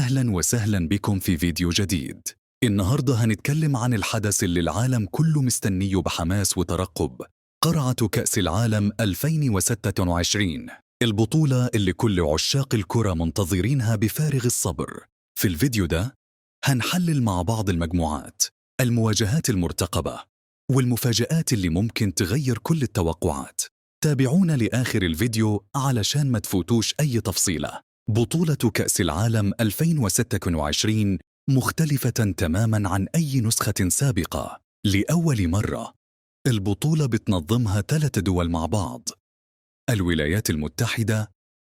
أهلاً وسهلاً بكم في فيديو جديد. النهاردة هنتكلم عن الحدث اللي العالم كله مستنيه بحماس وترقب، قرعة كأس العالم 2026، البطولة اللي كل عشاق الكرة منتظرينها بفارغ الصبر. في الفيديو ده هنحلل مع بعض المجموعات، المواجهات المرتقبة، والمفاجآت اللي ممكن تغير كل التوقعات. تابعونا لآخر الفيديو علشان ما تفوتوش أي تفصيلة. بطولة كأس العالم 2026 مختلفة تماماً عن أي نسخة سابقة. لأول مرة البطولة بتنظمها 3 دول مع بعض: الولايات المتحدة،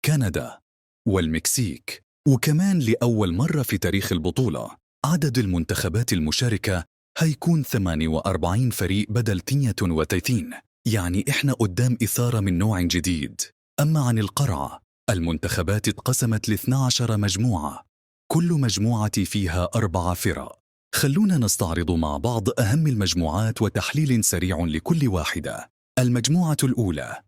كندا، والمكسيك. وكمان لأول مرة في تاريخ البطولة عدد المنتخبات المشاركة هيكون 48 فريق بدل 32. يعني إحنا قدام إثارة من نوع جديد. أما عن القرعة، المنتخبات اتقسمت ل 12 مجموعة، كل مجموعة فيها 4 فرق. خلونا نستعرض مع بعض أهم المجموعات وتحليل سريع لكل واحدة. المجموعة الأولى،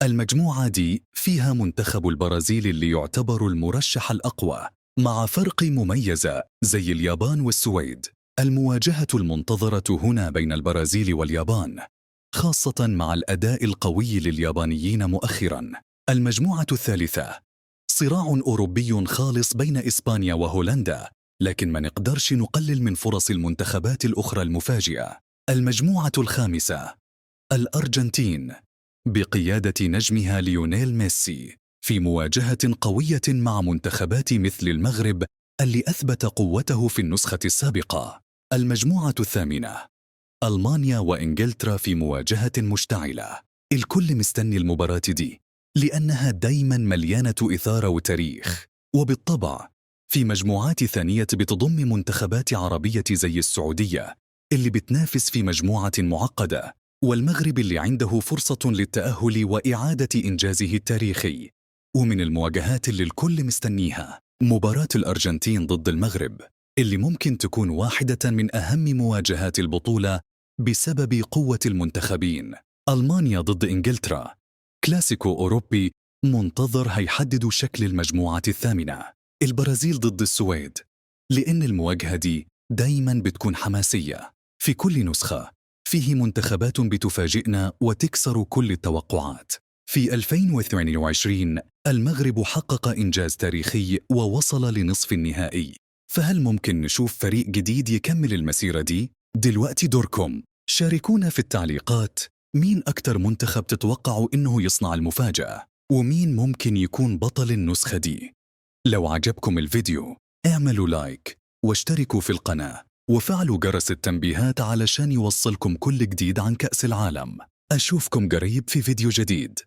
المجموعة دي فيها منتخب البرازيل اللي يعتبر المرشح الأقوى، مع فرق مميزة زي اليابان والسويد. المواجهة المنتظرة هنا بين البرازيل واليابان، خاصة مع الأداء القوي لليابانيين مؤخراً. المجموعة الثالثة، صراع أوروبي خالص بين إسبانيا وهولندا، لكن ما نقدرش نقلل من فرص المنتخبات الأخرى المفاجئة. المجموعة الخامسة، الأرجنتين بقيادة نجمها ليونيل ميسي، في مواجهة قوية مع منتخبات مثل المغرب اللي أثبت قوته في النسخة السابقة. المجموعة الثامنة، ألمانيا وإنجلترا في مواجهة مشتعلة. الكل مستني المباراة دي لأنها دايماً مليانة إثارة وتاريخ. وبالطبع في مجموعات ثانية بتضم منتخبات عربية زي السعودية اللي بتنافس في مجموعة معقدة، والمغرب اللي عنده فرصة للتأهل وإعادة إنجازه التاريخي. ومن المواجهات اللي الكل مستنيها مباراة الأرجنتين ضد المغرب، اللي ممكن تكون واحدة من أهم مواجهات البطولة بسبب قوة المنتخبين. ألمانيا ضد إنجلترا، كلاسيكو أوروبي منتظر هيحدد شكل المجموعة الثامنة. البرازيل ضد السويد، لأن المواجهة دي دايماً بتكون حماسية. في كل نسخة فيه منتخبات بتفاجئنا وتكسر كل التوقعات. في 2022 المغرب حقق إنجاز تاريخي ووصل لنصف النهائي، فهل ممكن نشوف فريق جديد يكمل المسيرة دي؟ دلوقتي دوركم، شاركونا في التعليقات مين أكتر منتخب تتوقعوا إنه يصنع المفاجأة، ومين ممكن يكون بطل النسخة دي. لو عجبكم الفيديو اعملوا لايك واشتركوا في القناة وفعلوا جرس التنبيهات علشان يوصلكم كل جديد عن كأس العالم. أشوفكم قريب في فيديو جديد.